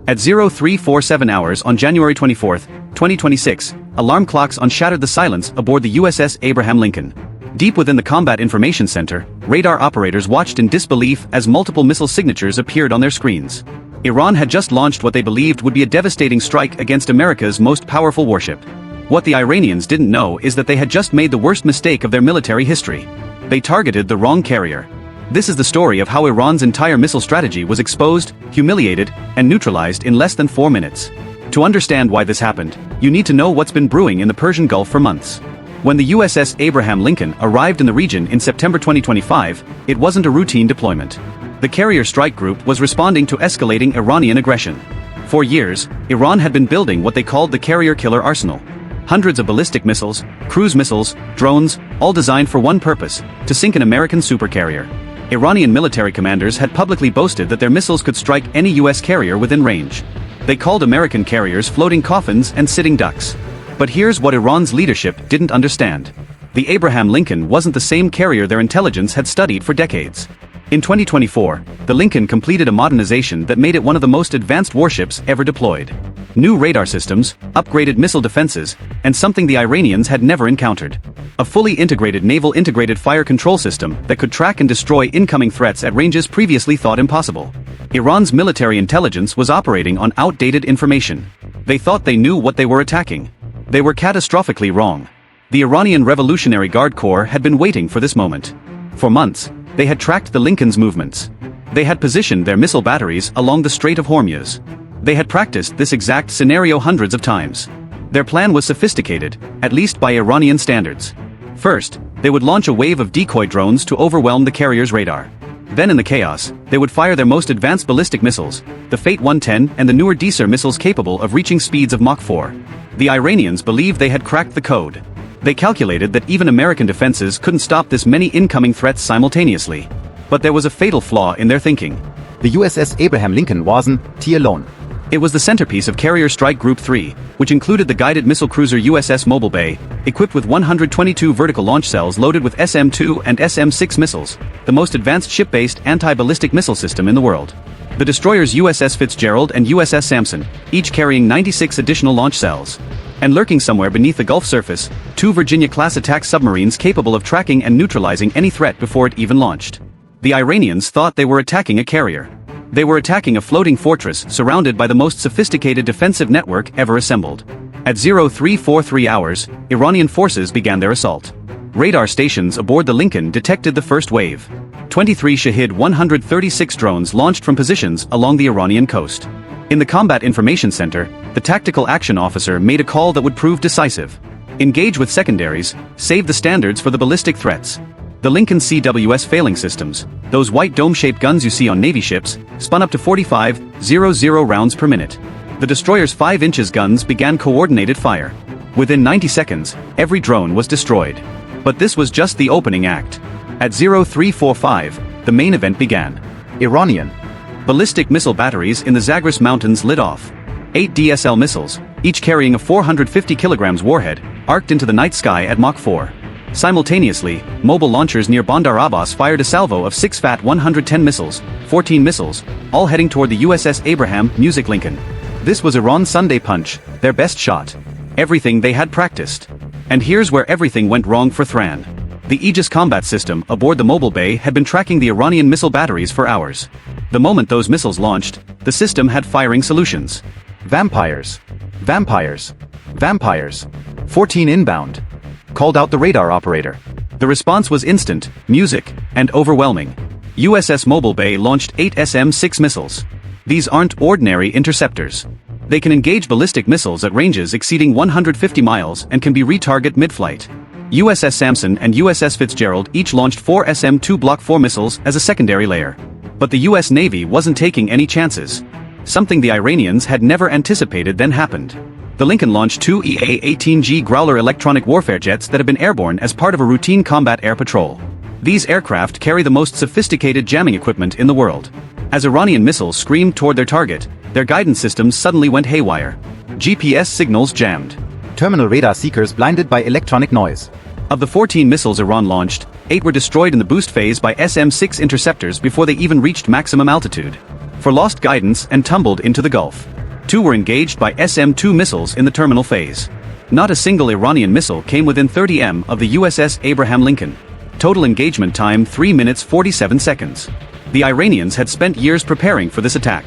At 0347 hours on January 24, 2026, alarm clocks shattered the silence aboard the USS Abraham Lincoln. Deep within the Combat Information Center, radar operators watched in disbelief as multiple missile signatures appeared on their screens. Iran had just launched what they believed would be a devastating strike against America's most powerful warship. What the Iranians didn't know is that they had just made the worst mistake of their military history. They targeted the wrong carrier. This is the story of how Iran's entire missile strategy was exposed, humiliated, and neutralized in less than 4 minutes. To understand why this happened, you need to know what's been brewing in the Persian Gulf for months. When the USS Abraham Lincoln arrived in the region in September 2025, it wasn't a routine deployment. The carrier strike group was responding to escalating Iranian aggression. For years, Iran had been building what they called the carrier killer arsenal. Hundreds of ballistic missiles, cruise missiles, drones, all designed for one purpose: to sink an American supercarrier. Iranian military commanders had publicly boasted that their missiles could strike any U.S. carrier within range. They called American carriers floating coffins and sitting ducks. But here's what Iran's leadership didn't understand. The Abraham Lincoln wasn't the same carrier their intelligence had studied for decades. In 2024, the Lincoln completed a modernization that made it one of the most advanced warships ever deployed. New radar systems, upgraded missile defenses, and something the Iranians had never encountered: a fully integrated naval integrated fire control system that could track and destroy incoming threats at ranges previously thought impossible. Iran's military intelligence was operating on outdated information. They thought they knew what they were attacking. They were catastrophically wrong. The Iranian Revolutionary Guard Corps had been waiting for this moment. For months, they had tracked the Lincoln's movements. They had positioned their missile batteries along the Strait of Hormuz. They had practiced this exact scenario hundreds of times. Their plan was sophisticated, at least by Iranian standards. First, they would launch a wave of decoy drones to overwhelm the carrier's radar. Then in the chaos, they would fire their most advanced ballistic missiles, the Fate 110 and the newer decisive missiles capable of reaching speeds of Mach 4. The Iranians believed they had cracked the code. They calculated that even American defenses couldn't stop this many incoming threats simultaneously. But there was a fatal flaw in their thinking. The USS Abraham Lincoln wasn't alone. It was the centerpiece of Carrier Strike Group 3, which included the guided missile cruiser USS Mobile Bay, equipped with 122 vertical launch cells loaded with SM-2 and SM-6 missiles, the most advanced ship-based anti-ballistic missile system in the world. The destroyers USS Fitzgerald and USS Sampson, each carrying 96 additional launch cells. And lurking somewhere beneath the Gulf surface, 2 Virginia-class attack submarines capable of tracking and neutralizing any threat before it even launched. The Iranians thought they were attacking a carrier. They were attacking a floating fortress surrounded by the most sophisticated defensive network ever assembled. At 0343 hours, Iranian forces began their assault. Radar stations aboard the Lincoln detected the first wave. 23 Shahid 136 drones launched from positions along the Iranian coast. In the Combat Information Center, the tactical action officer made a call that would prove decisive. Engage with secondaries, save the standards for the ballistic threats. The Lincoln CWS failing systems, those white dome-shaped guns you see on Navy ships, spun up to 45,000 rounds per minute. The destroyer's 5-inch guns began coordinated fire. Within 90 seconds, every drone was destroyed. But this was just the opening act. At 0345, the main event began. Iranian ballistic missile batteries in the Zagros Mountains lit off. 8 DSL missiles, each carrying a 450 kilograms warhead, arced into the night sky at Mach 4. Simultaneously, mobile launchers near Bandar Abbas fired a salvo of 6 FAT 110 missiles, 14 missiles, all heading toward the USS Abraham Lincoln. This was Iran's Sunday punch, their best shot. Everything they had practiced. And here's where everything went wrong for Thran. The Aegis combat system aboard the Mobile Bay had been tracking the Iranian missile batteries for hours. The moment those missiles launched, the system had firing solutions. Vampires. Vampires. Vampires. 14 inbound. Called out the radar operator. The response was instant, music, and overwhelming. USS Mobile Bay launched 8 SM-6 missiles. These aren't ordinary interceptors. They can engage ballistic missiles at ranges exceeding 150 miles and can be retargeted mid-flight. USS Sampson and USS Fitzgerald each launched 4 SM-2 Block 4 missiles as a secondary layer. But the US Navy wasn't taking any chances. Something the Iranians had never anticipated then happened. The Lincoln launched 2 EA-18G Growler electronic warfare jets that had been airborne as part of a routine combat air patrol. These aircraft carry the most sophisticated jamming equipment in the world. As Iranian missiles screamed toward their target, their guidance systems suddenly went haywire. GPS signals jammed. Terminal radar seekers blinded by electronic noise. Of the 14 missiles Iran launched, 8 were destroyed in the boost phase by SM-6 interceptors before they even reached maximum altitude. for lost guidance and tumbled into the Gulf. 2 were engaged by SM-2 missiles in the terminal phase. Not a single Iranian missile came within 30 m of the USS Abraham Lincoln. Total engagement time 3 minutes 47 seconds. The Iranians had spent years preparing for this attack.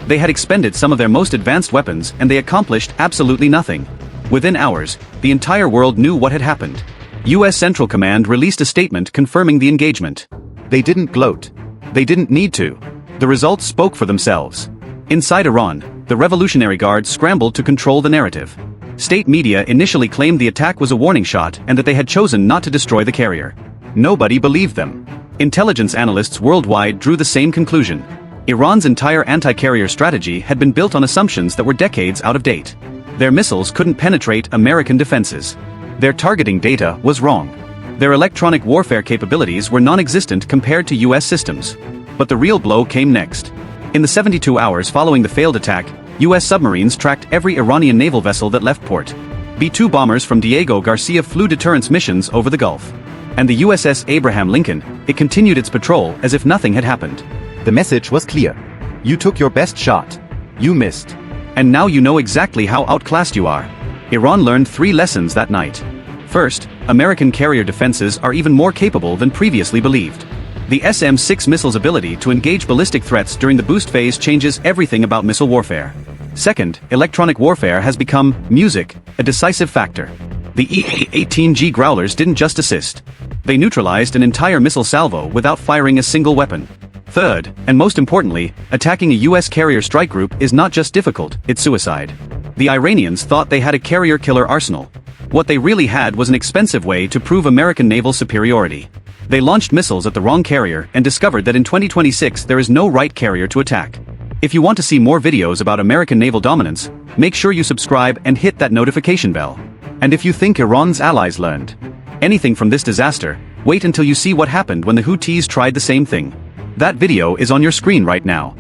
They had expended some of their most advanced weapons and they accomplished absolutely nothing. Within hours, the entire world knew what had happened. US Central Command released a statement confirming the engagement. They didn't gloat. They didn't need to. The results spoke for themselves. Inside Iran, the Revolutionary Guard scrambled to control the narrative. State media initially claimed the attack was a warning shot and that they had chosen not to destroy the carrier. Nobody believed them. Intelligence analysts worldwide drew the same conclusion. Iran's entire anti-carrier strategy had been built on assumptions that were decades out of date. Their missiles couldn't penetrate American defenses. Their targeting data was wrong. Their electronic warfare capabilities were non-existent compared to US systems. But the real blow came next. In the 72 hours following the failed attack, US submarines tracked every Iranian naval vessel that left port. B-2 bombers from Diego Garcia flew deterrence missions over the Gulf. And the USS Abraham Lincoln, it continued its patrol as if nothing had happened. The message was clear. You took your best shot. You missed. And now you know exactly how outclassed you are. Iran learned 3 lessons that night. First, American carrier defenses are even more capable than previously believed. The SM-6 missile's ability to engage ballistic threats during the boost phase changes everything about missile warfare. Second, electronic warfare has become music, a decisive factor. The E-18G Growlers didn't just assist. They neutralized an entire missile salvo without firing a single weapon. Third, and most importantly, attacking a US carrier strike group is not just difficult, it's suicide. The Iranians thought they had a carrier killer arsenal. What they really had was an expensive way to prove American naval superiority. They launched missiles at the wrong carrier and discovered that in 2026 there is no right carrier to attack. If you want to see more videos about American naval dominance, make sure you subscribe and hit that notification bell. And if you think Iran's allies learned anything from this disaster, wait until you see what happened when the Houthis tried the same thing. That video is on your screen right now.